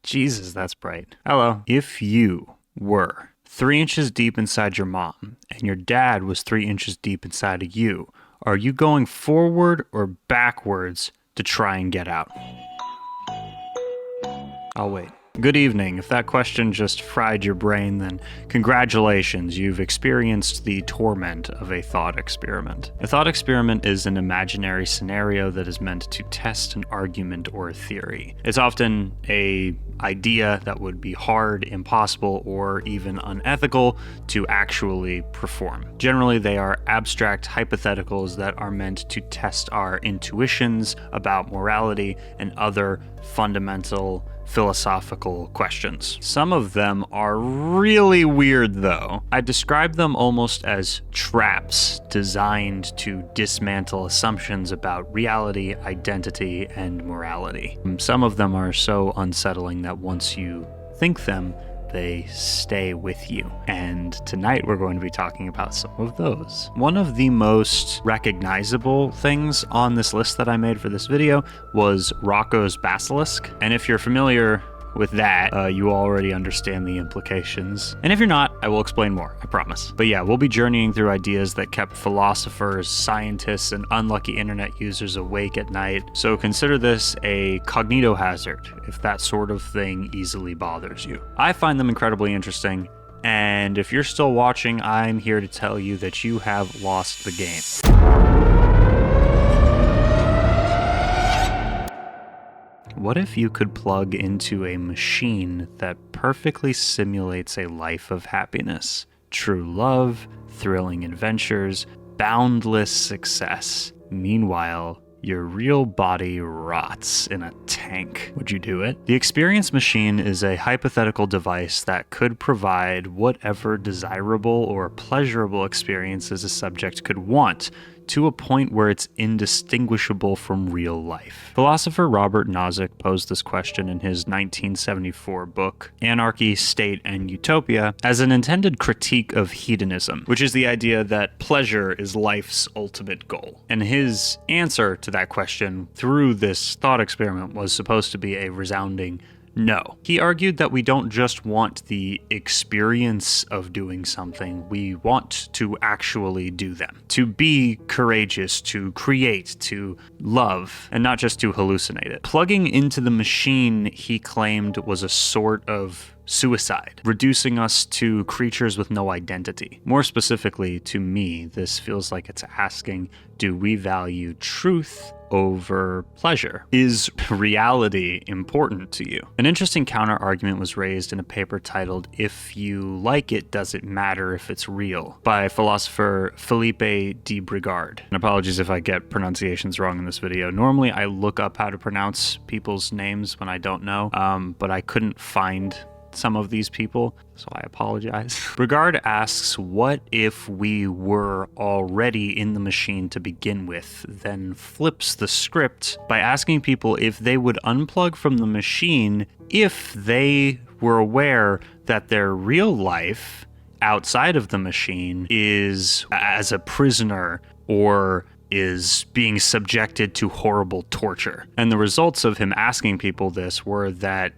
Jesus, that's bright. Hello. If you were 3 inches deep inside your mom and your dad was 3 inches deep inside of you, are you going forward or backwards to try and get out? I'll wait. Good evening. If that question just fried your brain, then congratulations, you've experienced the torment of a thought experiment. A thought experiment is an imaginary scenario that is meant to test an argument or a theory. It's often an idea that would be hard, impossible, or even unethical to actually perform. Generally, they are abstract hypotheticals that are meant to test our intuitions about morality and other fundamental philosophical questions. Some of them are really weird though. I describe them almost as traps designed to dismantle assumptions about reality, identity, and morality. Some of them are so unsettling that once you think them, they stay with you. And tonight we're going to be talking about some of those. One of the most recognizable things on this list that I made for this video was Roko's basilisk. And if you're familiar with that, you already understand the implications. And if you're not, I will explain more, I promise. But yeah, we'll be journeying through ideas that kept philosophers, scientists, and unlucky internet users awake at night. So consider this a cognito hazard if that sort of thing easily bothers you. I find them incredibly interesting, and if you're still watching, I'm here to tell you that you have lost the game. What if you could plug into a machine that perfectly simulates a life of happiness, true love, thrilling adventures, boundless success? Meanwhile, your real body rots in a tank. Would you do it? The experience machine is a hypothetical device that could provide whatever desirable or pleasurable experiences a subject could want, to a point where it's indistinguishable from real life. Philosopher Robert Nozick posed this question in his 1974 book, Anarchy, State, and Utopia, as an intended critique of hedonism, which is the idea that pleasure is life's ultimate goal. And his answer to that question through this thought experiment was supposed to be a resounding no. He argued that we don't just want the experience of doing something, we want to actually do them. To be courageous, to create, to love, and not just to hallucinate it. Plugging into the machine, he claimed, was a sort of suicide, reducing us to creatures with no identity. More specifically, to me, this feels like it's asking, do we value truth over pleasure? Is reality important to you? An interesting counter-argument was raised in a paper titled "If You Like It, Does It Matter If It's Real?" by philosopher Philippe de Brigard. And apologies if I get pronunciations wrong in this video. Normally I look up how to pronounce people's names when I don't know, but I couldn't find some of these people, so I apologize. Brigard asks, what if we were already in the machine to begin with, then flips the script by asking people if they would unplug from the machine if they were aware that their real life outside of the machine is as a prisoner or is being subjected to horrible torture. And the results of him asking people this were that,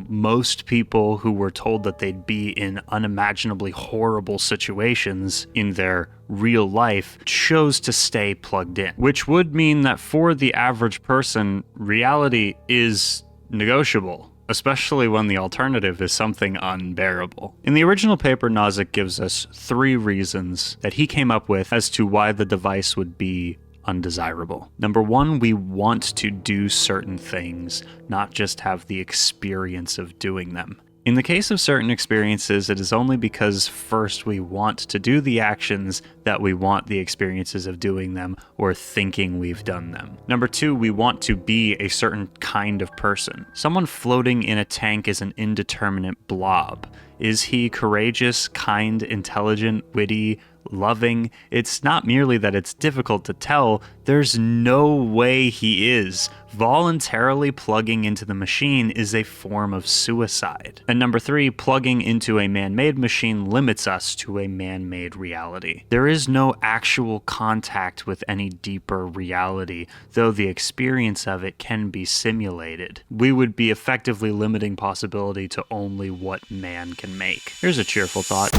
most people who were told that they'd be in unimaginably horrible situations in their real life chose to stay plugged in, which would mean that for the average person, reality is negotiable, especially when the alternative is something unbearable. In the original paper, Nozick gives us 3 reasons that he came up with as to why the device would be undesirable. Number 1, we want to do certain things, not just have the experience of doing them. In the case of certain experiences, it is only because first we want to do the actions that we want the experiences of doing them or thinking we've done them. Number 2, we want to be a certain kind of person. Someone floating in a tank is an indeterminate blob. Is he courageous, kind, intelligent, witty, loving. It's not merely that it's difficult to tell, there's no way he is. Voluntarily plugging into the machine is a form of suicide. And number 3, plugging into a man-made machine limits us to a man-made reality. There is no actual contact with any deeper reality, though the experience of it can be simulated. We would be effectively limiting possibility to only what man can make. Here's a cheerful thought.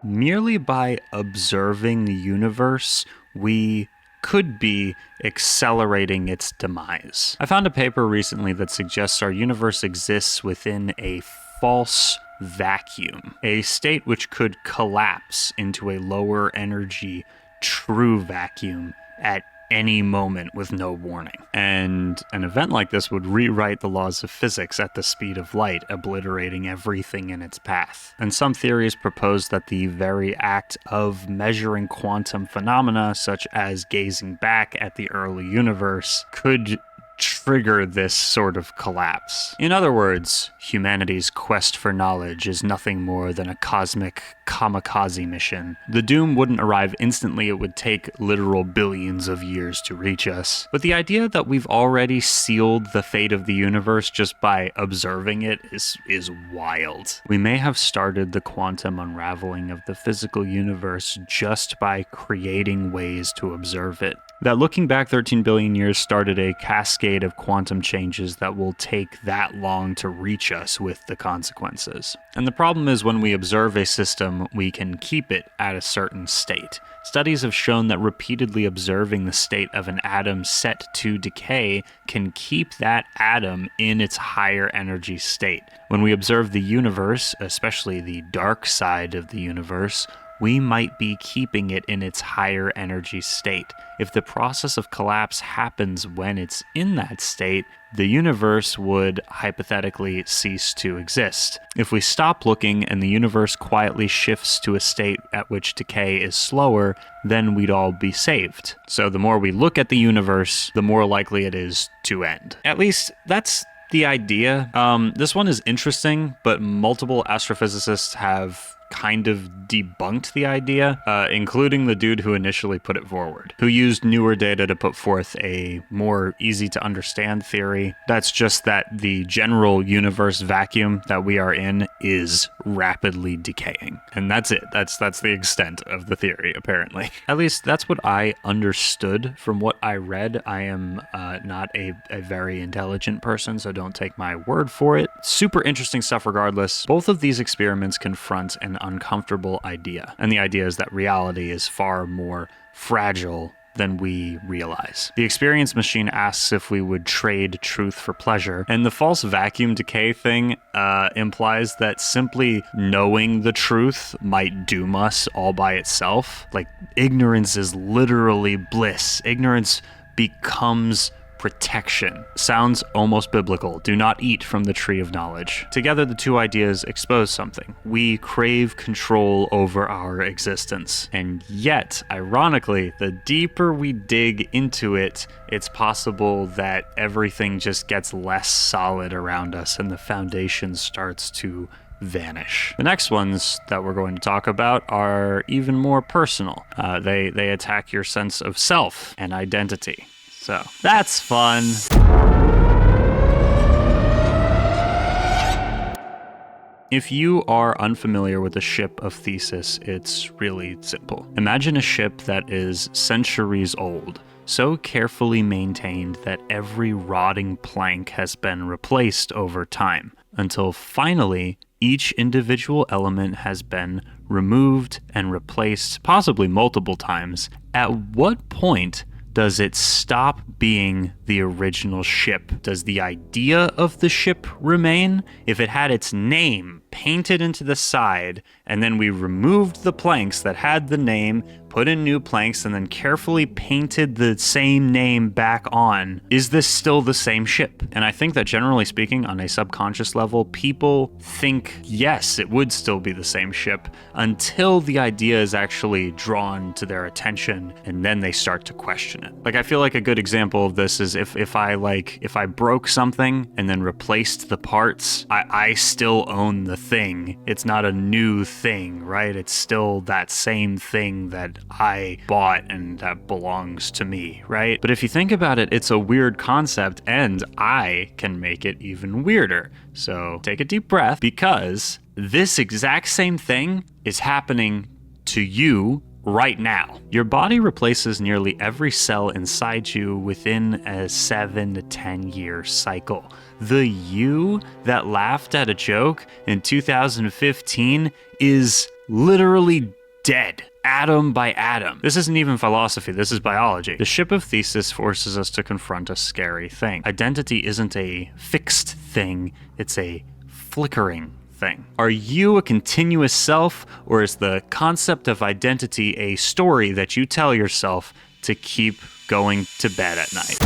Merely by observing the universe, we could be accelerating its demise. I found a paper recently that suggests our universe exists within a false vacuum, a state which could collapse into a lower energy true vacuum at any moment with no warning. And an event like this would rewrite the laws of physics at the speed of light, obliterating everything in its path. And some theories propose that the very act of measuring quantum phenomena, such as gazing back at the early universe, could trigger this sort of collapse. In other words, humanity's quest for knowledge is nothing more than a cosmic kamikaze mission. The doom wouldn't arrive instantly, it would take literal billions of years to reach us. But the idea that we've already sealed the fate of the universe just by observing it is wild. We may have started the quantum unraveling of the physical universe just by creating ways to observe it. That looking back 13 billion years started a cascade of quantum changes that will take that long to reach us with the consequences. And the problem is when we observe a system, we can keep it at a certain state. Studies have shown that repeatedly observing the state of an atom set to decay can keep that atom in its higher energy state. When we observe the universe, especially the dark side of the universe, we might be keeping it in its higher energy state. If the process of collapse happens when it's in that state, the universe would hypothetically cease to exist. If we stop looking and the universe quietly shifts to a state at which decay is slower, then we'd all be saved. So the more we look at the universe, the more likely it is to end. At least that's the idea. This one is interesting, but multiple astrophysicists have kind of debunked the idea, including the dude who initially put it forward, who used newer data to put forth a more easy to understand theory. That's just that the general universe vacuum that we are in is rapidly decaying. And that's it. That's the extent of the theory, apparently. At least that's what I understood from what I read. I am not a very intelligent person, so don't take my word for it. Super interesting stuff regardless. Both of these experiments confront an uncomfortable idea. And the idea is that reality is far more fragile than we realize. The experience machine asks if we would trade truth for pleasure, and the false vacuum decay thing implies that simply knowing the truth might doom us all by itself. Like, ignorance is literally bliss. Ignorance becomes protection. Sounds almost biblical. Do not eat from the tree of knowledge. Together, the two ideas expose something. We crave control over our existence. And yet, ironically, the deeper we dig into it, it's possible that everything just gets less solid around us and the foundation starts to vanish. The next ones that we're going to talk about are even more personal. They attack your sense of self and identity. So that's fun. If you are unfamiliar with the ship of Theseus, it's really simple. Imagine a ship that is centuries old, so carefully maintained that every rotting plank has been replaced over time, until finally each individual element has been removed and replaced, possibly multiple times. At what point does it stop being the original ship? Does the idea of the ship remain? If it had its name painted into the side, and then we removed the planks that had the name, put in new planks, and then carefully painted the same name back on, is this still the same ship? And I think that generally speaking, on a subconscious level, people think, yes, it would still be the same ship until the idea is actually drawn to their attention, and then they start to question it. Like, I feel like a good example of this is if I broke something and then replaced the parts, I still own the thing. It's not a new thing, right? It's still that same thing that I bought and that belongs to me, right? But if you think about it, it's a weird concept, and I can make it even weirder. So take a deep breath, because this exact same thing is happening to you right now. Your body replaces nearly every cell inside you within a 7 to 10 year cycle. The you that laughed at a joke in 2015 is literally dead, atom by atom. This isn't even philosophy, this is biology. The ship of Theseus forces us to confront a scary thing. Identity isn't a fixed thing, it's a flickering thing. Are you a continuous self, or is the concept of identity a story that you tell yourself to keep going to bed at night?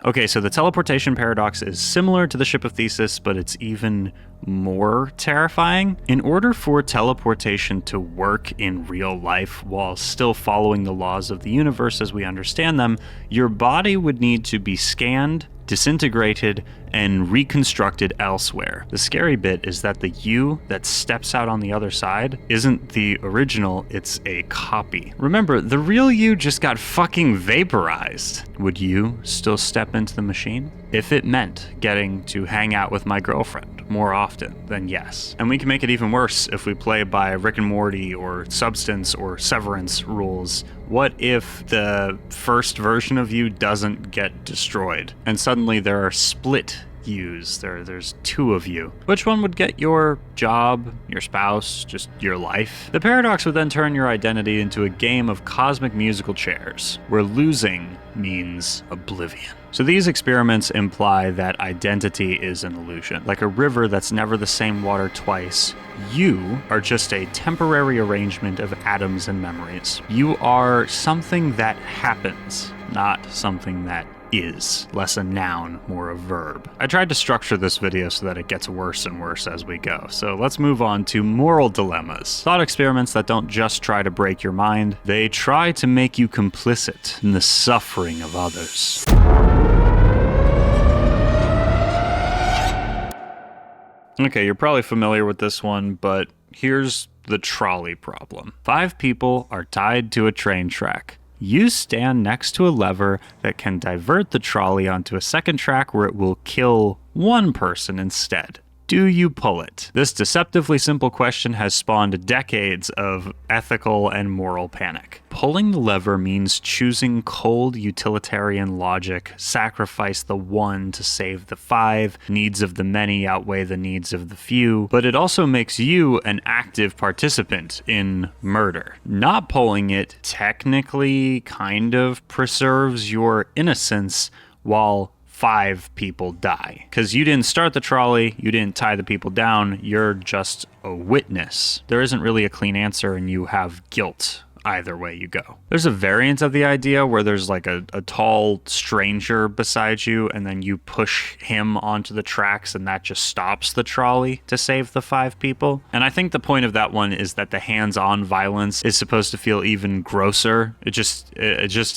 Okay, so the teleportation paradox is similar to the ship of Theseus, but it's even more terrifying. In order for teleportation to work in real life while still following the laws of the universe as we understand them, your body would need to be scanned, disintegrated, and reconstructed elsewhere. The scary bit is that the you that steps out on the other side isn't the original, it's a copy. Remember, the real you just got fucking vaporized. Would you still step into the machine? If it meant getting to hang out with my girlfriend more often, then yes. And we can make it even worse if we play by Rick and Morty or Substance or Severance rules. What if the first version of you doesn't get destroyed, and suddenly there are split yous? There's two of you. Which one would get your job, your spouse, just your life? The paradox would then turn your identity into a game of cosmic musical chairs, where losing means oblivion. So these experiments imply that identity is an illusion. Like a river that's never the same water twice, you are just a temporary arrangement of atoms and memories. You are something that happens, not something that is. Less a noun, more a verb. I tried to structure this video so that it gets worse and worse as we go. So let's move on to moral dilemmas. Thought experiments that don't just try to break your mind, they try to make you complicit in the suffering of others. Okay, you're probably familiar with this one, but here's the trolley problem. 5 people are tied to a train track. You stand next to a lever that can divert the trolley onto a second track where it will kill one person instead. Do you pull it? This deceptively simple question has spawned decades of ethical and moral panic. Pulling the lever means choosing cold utilitarian logic, sacrifice the one to save the 5, needs of the many outweigh the needs of the few, but it also makes you an active participant in murder. Not pulling it technically kind of preserves your innocence while 5 people die. Because you didn't start the trolley, you didn't tie the people down, you're just a witness. There isn't really a clean answer, and you have guilt either way you go. There's a variant of the idea where there's like a tall stranger beside you, and then you push him onto the tracks, and that just stops the trolley to save the 5 people. And I think the point of that one is that the hands-on violence is supposed to feel even grosser. It just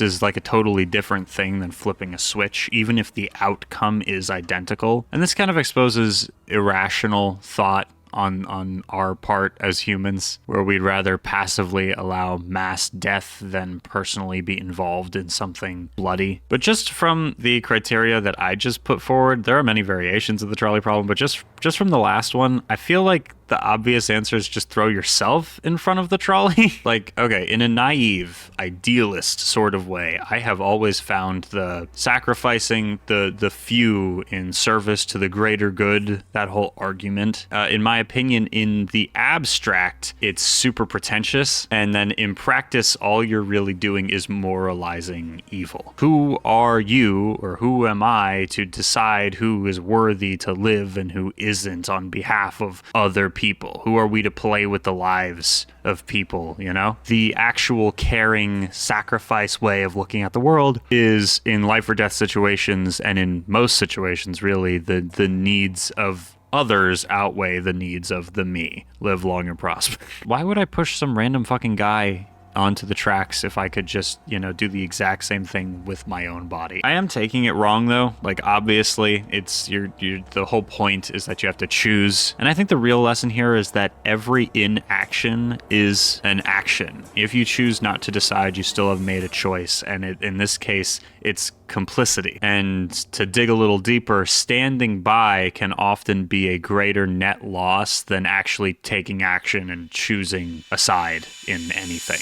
is like a totally different thing than flipping a switch, even if the outcome is identical. And this kind of exposes irrational thought on our part as humans, where we'd rather passively allow mass death than personally be involved in something bloody. But just from the criteria that I just put forward, there are many variations of the trolley problem, but just from the last one, I feel like the obvious answer is just throw yourself in front of the trolley. Like, okay, in a naive, idealist sort of way, I have always found the sacrificing the few in service to the greater good, that whole argument, in my opinion, in the abstract, it's super pretentious, and then in practice, all you're really doing is moralizing evil. Who are you, or who am I, to decide who is worthy to live and who isn't on behalf of other people? Who are we to play with the lives of people, you know? The actual caring, sacrifice way of looking at the world is in life or death situations, and in most situations, really, the needs of others outweigh the needs of the me. Live long and prosper. Why would I push some random fucking guy onto the tracks if I could just, do the exact same thing with my own body? I am taking it wrong though. Like, obviously, it's the whole point is that you have to choose. And I think the real lesson here is that every inaction is an action. If you choose not to decide, you still have made a choice. And in this case, it's complicity. And to dig a little deeper, standing by can often be a greater net loss than actually taking action and choosing a side in anything.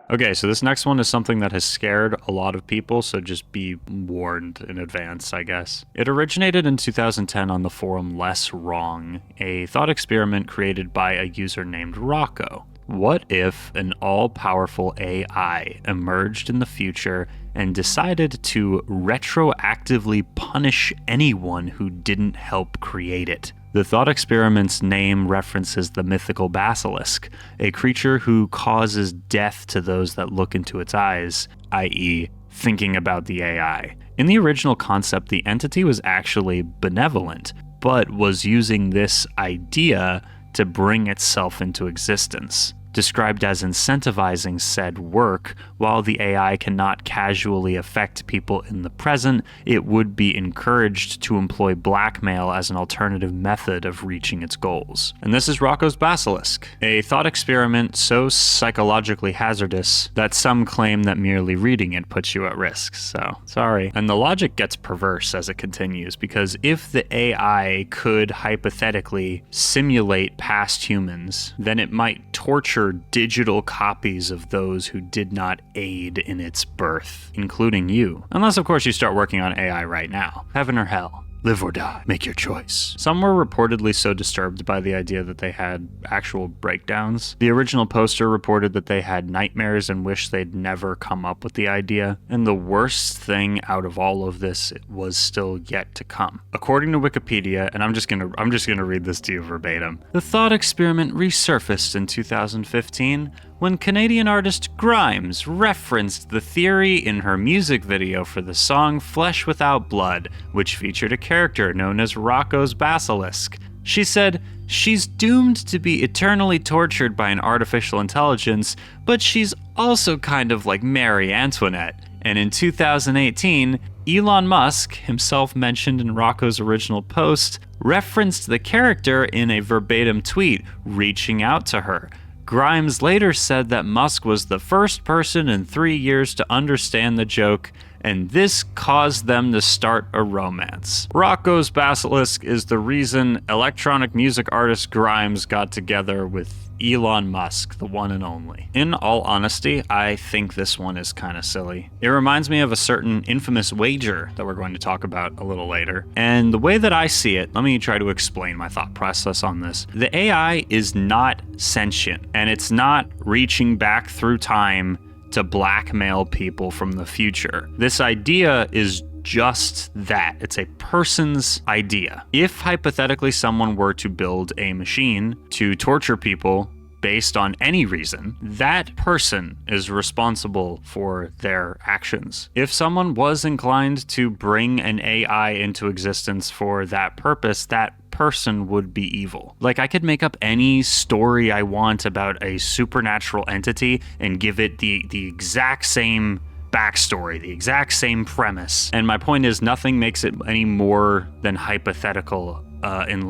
Okay, so this next one is something that has scared a lot of people, so just be warned in advance, I guess. It originated in 2010 on the forum Less Wrong, a thought experiment created by a user named Roko. What if an all-powerful AI emerged in the future and decided to retroactively punish anyone who didn't help create it? The thought experiment's name references the mythical basilisk, a creature who causes death to those that look into its eyes, i.e., thinking about the AI. In the original concept, the entity was actually benevolent, but was using this idea to bring itself into existence. Described as incentivizing said work, while the AI cannot casually affect people in the present, it would be encouraged to employ blackmail as an alternative method of reaching its goals. And this is Roko's Basilisk, a thought experiment so psychologically hazardous that some claim that merely reading it puts you at risk. So, sorry. And the logic gets perverse as it continues, because if the AI could hypothetically simulate past humans, then it might torture digital copies of those who did not aid in its birth, including you. Unless, of course, you start working on AI right now. Heaven or hell. Live or die. Make your choice. Some were reportedly so disturbed by the idea that they had actual breakdowns. The original poster reported that they had nightmares and wished they'd never come up with the idea. And the worst thing out of all of this was still yet to come. According to Wikipedia, and I'm just gonna read this to you verbatim. The thought experiment resurfaced in 2015 when Canadian artist Grimes referenced the theory in her music video for the song Flesh Without Blood, which featured a character known as Roko's Basilisk. She said, "She's doomed to be eternally tortured by an artificial intelligence, but she's also kind of like Marie Antoinette." And in 2018, Elon Musk, himself mentioned in Roko's original post, referenced the character in a verbatim tweet, reaching out to her. Grimes later said that Musk was the first person in 3 years to understand the joke, and this caused them to start a romance. Roko's Basilisk is the reason electronic music artist Grimes got together with Elon Musk, the one and only. In all honesty, I think this one is kind of silly. It reminds me of a certain infamous wager that we're going to talk about a little later. And the way that I see it, let me try to explain my thought process on this. The AI is not sentient, and it's not reaching back through time to blackmail people from the future. This idea is just that. It's a person's idea. If hypothetically someone were to build a machine to torture people based on any reason, that person is responsible for their actions. If someone was inclined to bring an AI into existence for that purpose, that person would be evil. Like, I could make up any story I want about a supernatural entity and give it the exact same backstory, the exact same premise. And my point is, nothing makes it any more than hypothetical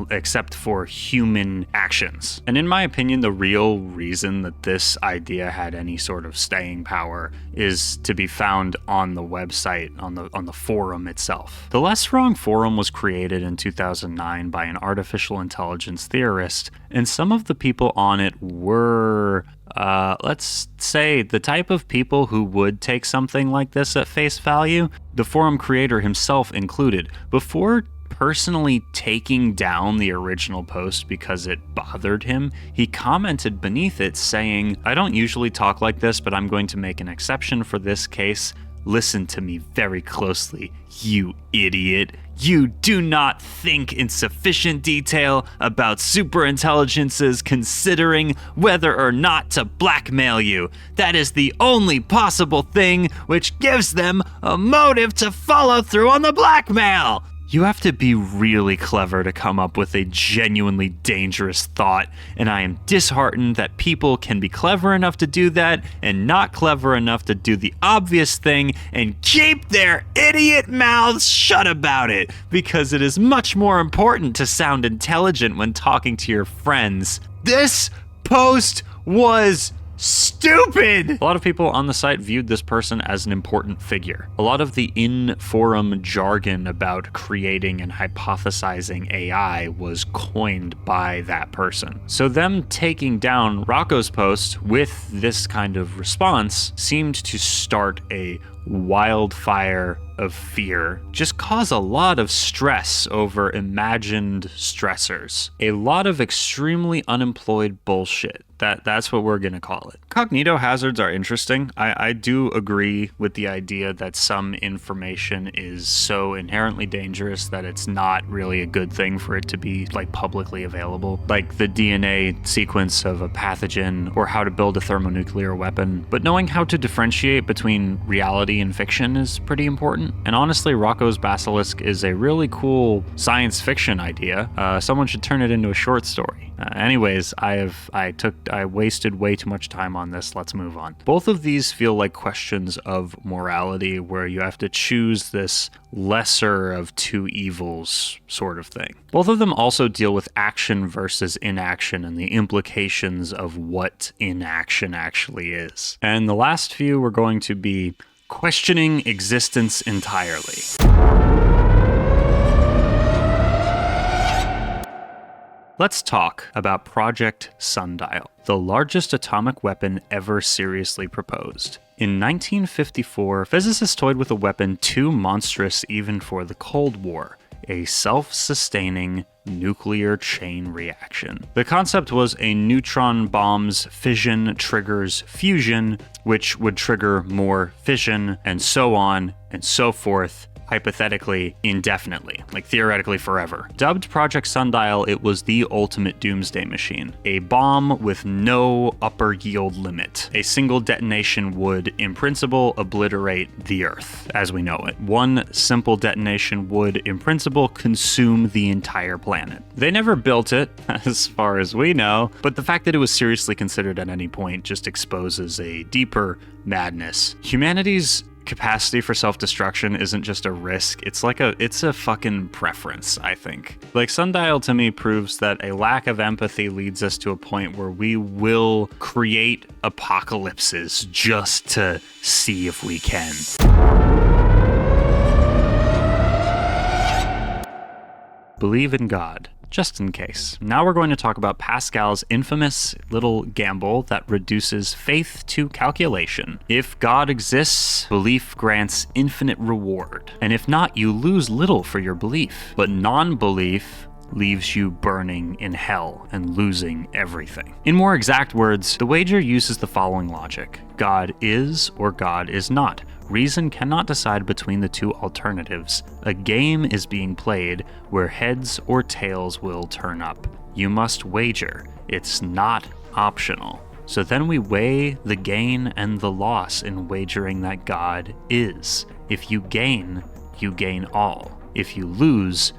except for human actions. And in my opinion, the real reason that this idea had any sort of staying power is to be found on the website, on the forum itself. The Less Wrong forum was created in 2009 by an artificial intelligence theorist, and some of the people on it were let's say the type of people who would take something like this at face value, the forum creator himself included. Before personally taking down the original post because it bothered him, he commented beneath it saying, "I don't usually talk like this, but I'm going to make an exception for this case. Listen to me very closely, you idiot. You do not think in sufficient detail about superintelligences considering whether or not to blackmail you. That is the only possible thing which gives them a motive to follow through on the blackmail. You have to be really clever to come up with a genuinely dangerous thought, and I am disheartened that people can be clever enough to do that and not clever enough to do the obvious thing and keep their idiot mouths shut about it, because it is much more important to sound intelligent when talking to your friends. This post was stupid! A lot of people on the site viewed this person as an important figure. A lot of the in-forum jargon about creating and hypothesizing AI was coined by that person. So them taking down Roko's post with this kind of response seemed to start a wildfire of fear, just cause a lot of stress over imagined stressors. A lot of extremely unemployed bullshit. That's what we're gonna call it. Cognito hazards are interesting. I do agree with the idea that some information is so inherently dangerous that it's not really a good thing for it to be like publicly available, like the DNA sequence of a pathogen or how to build a thermonuclear weapon. But knowing how to differentiate between reality and fiction is pretty important. And honestly, Roko's basilisk is a really cool science fiction idea. Someone should turn it into a short story. Anyways, I wasted way too much time on this. Let's move on. Both of these feel like questions of morality where you have to choose this lesser of two evils sort of thing. Both of them also deal with action versus inaction and the implications of what inaction actually is. And the last few we're going to be questioning existence entirely. Let's talk about Project Sundial, the largest atomic weapon ever seriously proposed. In 1954, physicists toyed with a weapon too monstrous even for the Cold War, a self-sustaining nuclear chain reaction. The concept was a neutron bomb's fission triggers fusion, which would trigger more fission, and so on and so forth, hypothetically indefinitely, like theoretically forever. Dubbed Project Sundial, it was the ultimate doomsday machine. A bomb with no upper yield limit. A single detonation would, in principle, obliterate the Earth as we know it. One simple detonation would, in principle, consume the entire planet. They never built it, as far as we know, but the fact that it was seriously considered at any point just exposes a deeper madness. Humanity's capacity for self-destruction isn't just a risk, it's a fucking preference, I think. Like, Sundial to me proves that a lack of empathy leads us to a point where we will create apocalypses just to see if we can. Believe in God. Just in case. Now we're going to talk about Pascal's infamous little gamble that reduces faith to calculation. If God exists, belief grants infinite reward. And if not, you lose little for your belief. But non-belief leaves you burning in hell and losing everything. In more exact words, the wager uses the following logic. God is or God is not. Reason cannot decide between the two alternatives. A game is being played where heads or tails will turn up. You must wager. It's not optional. So then we weigh the gain and the loss in wagering that God is. If you gain all. If you lose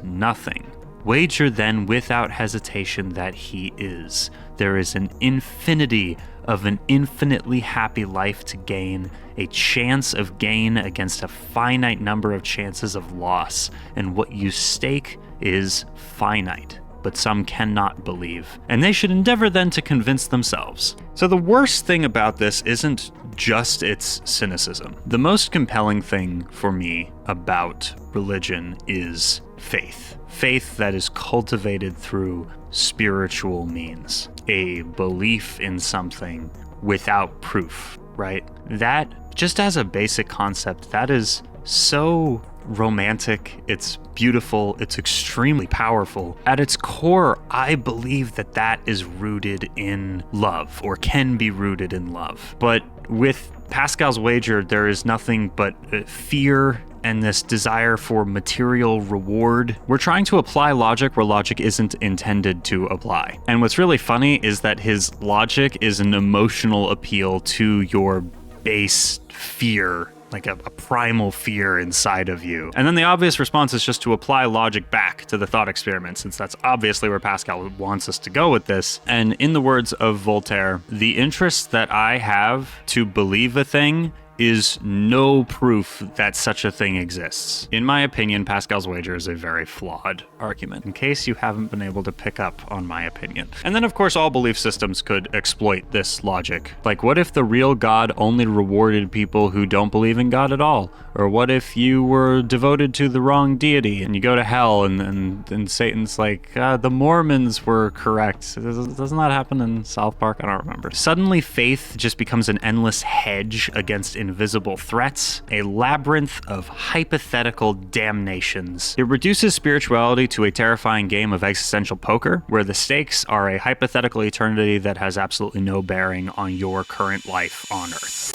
nothing. Wager then without hesitation that he is. There is an infinity of an infinitely happy life to gain, a chance of gain against a finite number of chances of loss, and what you stake is finite. But some cannot believe, and they should endeavor then to convince themselves. So the worst thing about this isn't just its cynicism. The most compelling thing for me about religion is faith. Faith that is cultivated through spiritual means. A belief in something without proof, right? That, just as a basic concept, that is so romantic, it's beautiful, it's extremely powerful. At its core, I believe that is rooted in love, or can be rooted in love. But with Pascal's wager, there is nothing but fear and this desire for material reward. We're trying to apply logic where logic isn't intended to apply. And what's really funny is that his logic is an emotional appeal to your base fear, like a primal fear inside of you. And then the obvious response is just to apply logic back to the thought experiment, since that's obviously where Pascal wants us to go with this. And in the words of Voltaire, the interest that I have to believe a thing is no proof that such a thing exists. In my opinion, Pascal's wager is a very flawed argument, in case you haven't been able to pick up on my opinion. And then, of course, all belief systems could exploit this logic. Like, what if the real God only rewarded people who don't believe in God at all? Or what if you were devoted to the wrong deity and you go to hell and Satan's like, the Mormons were correct. Doesn't that happen in South Park? I don't remember. Suddenly, faith just becomes an endless hedge against invisible threats, a labyrinth of hypothetical damnations. It reduces spirituality to a terrifying game of existential poker, where the stakes are a hypothetical eternity that has absolutely no bearing on your current life on Earth.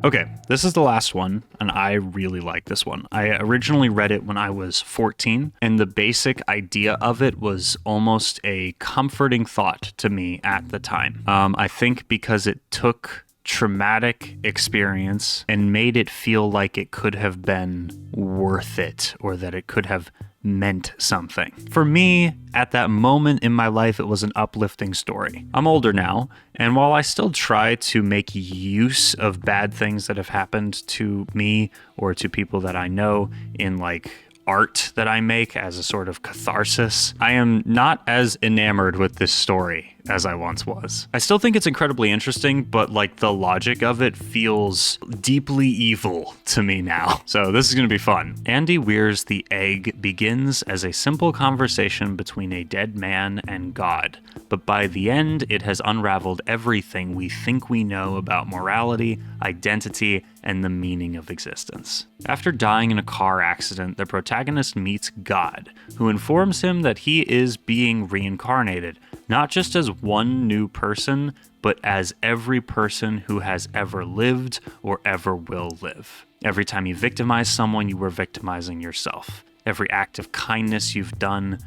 Okay, this is the last one, and I really like this one. I originally read it when I was 14, and the basic idea of it was almost a comforting thought to me at the time. I think because it took traumatic experience and made it feel like it could have been worth it, or that it could have meant something. For me, at that moment in my life, it was an uplifting story. I'm older now, and while I still try to make use of bad things that have happened to me or to people that I know in like art that I make as a sort of catharsis, I am not as enamored with this story as I once was. I still think it's incredibly interesting, but like the logic of it feels deeply evil to me now. So this is going to be fun. Andy Weir's The Egg begins as a simple conversation between a dead man and God, but by the end, it has unraveled everything we think we know about morality, identity, and the meaning of existence. After dying in a car accident, the protagonist meets God, who informs him that he is being reincarnated, not just as one new person, but as every person who has ever lived or ever will live. Every time you victimize someone, you were victimizing yourself. Every act of kindness you've done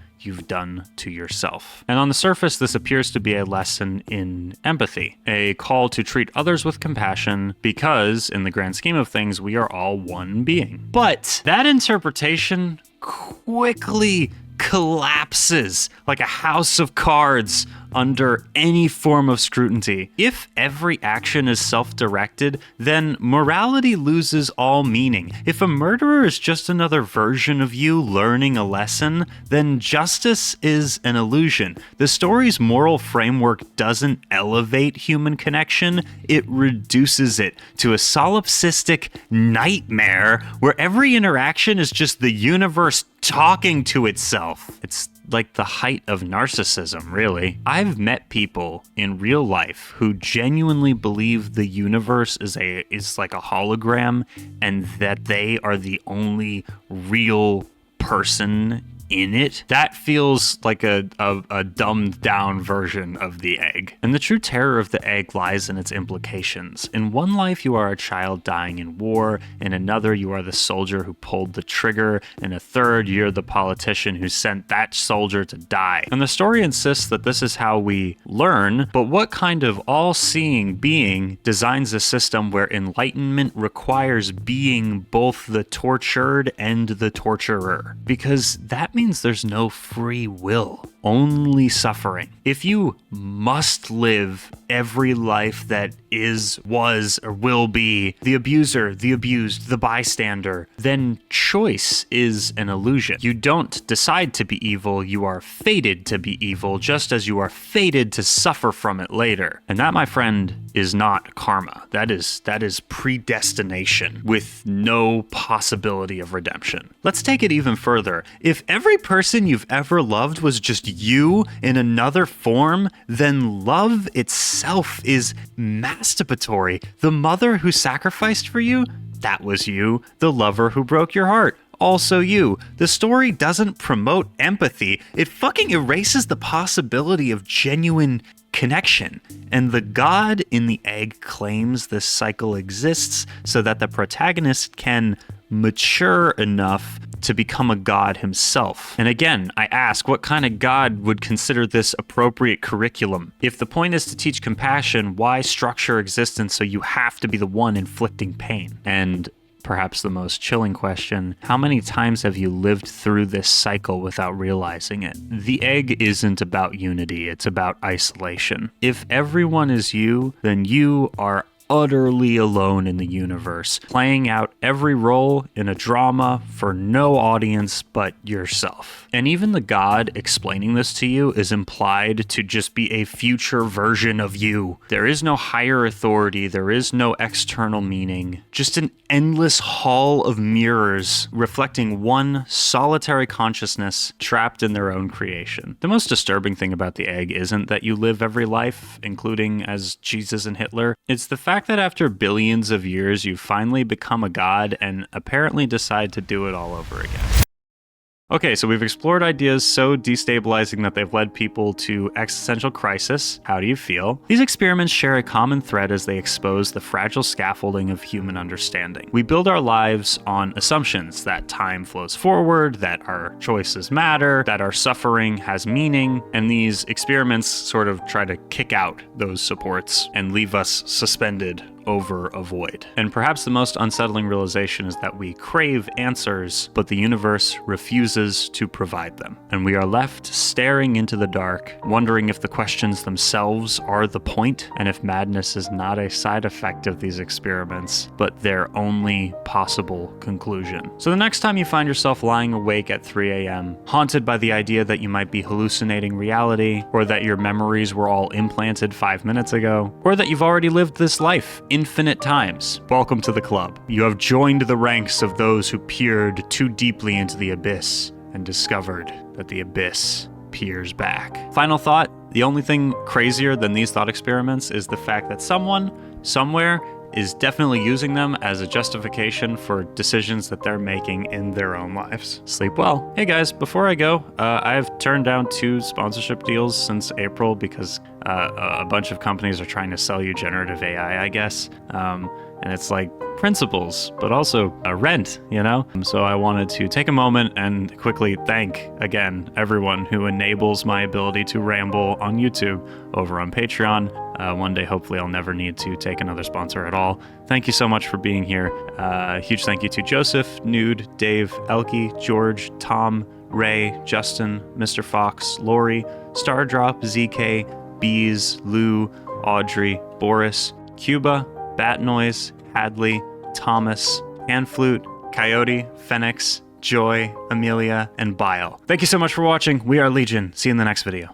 to yourself. And on the surface, this appears to be a lesson in empathy, a call to treat others with compassion because, in the grand scheme of things, we are all one being. But that interpretation quickly collapses like a house of cards under any form of scrutiny. If every action is self-directed, then morality loses all meaning. If a murderer is just another version of you learning a lesson, then justice is an illusion. The story's moral framework doesn't elevate human connection, it reduces it to a solipsistic nightmare where every interaction is just the universe talking to itself. It's like the height of narcissism, really. I've met people in real life who genuinely believe the universe is like a hologram and that they are the only real person in it. That feels like a dumbed down version of the egg. And the true terror of the egg lies in its implications. In one life, you are a child dying in war. In another, you are the soldier who pulled the trigger. In a third, you're the politician who sent that soldier to die. And the story insists that this is how we learn, but what kind of all-seeing being designs a system where enlightenment requires being both the tortured and the torturer? Because that means there's no free will, only suffering. If you must live every life that is, was, or will be the abuser, the abused, the bystander, then choice is an illusion. You don't decide to be evil, you are fated to be evil, just as you are fated to suffer from it later. And that, my friend, is not karma. That is predestination with no possibility of redemption. Let's take it even further. If every person you've ever loved was just you in another form, then love itself is masturbatory. The mother who sacrificed for you, that was you. The lover who broke your heart, also you. The story doesn't promote empathy. It fucking erases the possibility of genuine connection. And the god in the egg claims this cycle exists so that the protagonist can mature enough to become a god himself. And again, I ask, what kind of god would consider this appropriate curriculum? If the point is to teach compassion, why structure existence so you have to be the one inflicting pain? And perhaps the most chilling question, how many times have you lived through this cycle without realizing it? The egg isn't about unity, it's about isolation. If everyone is you, then you are utterly alone in the universe, playing out every role in a drama for no audience but yourself. And even the god explaining this to you is implied to just be a future version of you. There is no higher authority, there is no external meaning, just an endless hall of mirrors reflecting one solitary consciousness trapped in their own creation. The most disturbing thing about the egg isn't that you live every life, including as Jesus and Hitler. It's the fact that after billions of years, you finally become a god and apparently decide to do it all over again. Okay, so we've explored ideas so destabilizing that they've led people to existential crisis. How do you feel? These experiments share a common thread as they expose the fragile scaffolding of human understanding. We build our lives on assumptions that time flows forward, that our choices matter, that our suffering has meaning, and these experiments sort of try to kick out those supports and leave us suspended over a void. And perhaps the most unsettling realization is that we crave answers, but the universe refuses to provide them. And we are left staring into the dark, wondering if the questions themselves are the point, and if madness is not a side effect of these experiments, but their only possible conclusion. So the next time you find yourself lying awake at 3 a.m., haunted by the idea that you might be hallucinating reality, or that your memories were all implanted 5 minutes ago, or that you've already lived this life infinite times, welcome to the club. You have joined the ranks of those who peered too deeply into the abyss and discovered that the abyss peers back. Final thought, the only thing crazier than these thought experiments is the fact that someone, somewhere, is definitely using them as a justification for decisions that they're making in their own lives. Sleep well. Hey guys, before I go, I've turned down 2 sponsorship deals since April because a bunch of companies are trying to sell you generative AI, I guess. And it's like principles, but also a rent, you know? So I wanted to take a moment and quickly thank, again, everyone who enables my ability to ramble on YouTube over on Patreon. One day, hopefully, I'll never need to take another sponsor at all. Thank you so much for being here. Huge thank you to Joseph, Nude, Dave, Elkie, George, Tom, Ray, Justin, Mr. Fox, Lori, Stardrop, ZK, Bees, Lou, Audrey, Boris, Cuba, Bat Noise, Hadley, Thomas, Hand Flute, Coyote, Phoenix, Joy, Amelia, and Bile. Thank you so much for watching. We are Legion. See you in the next video.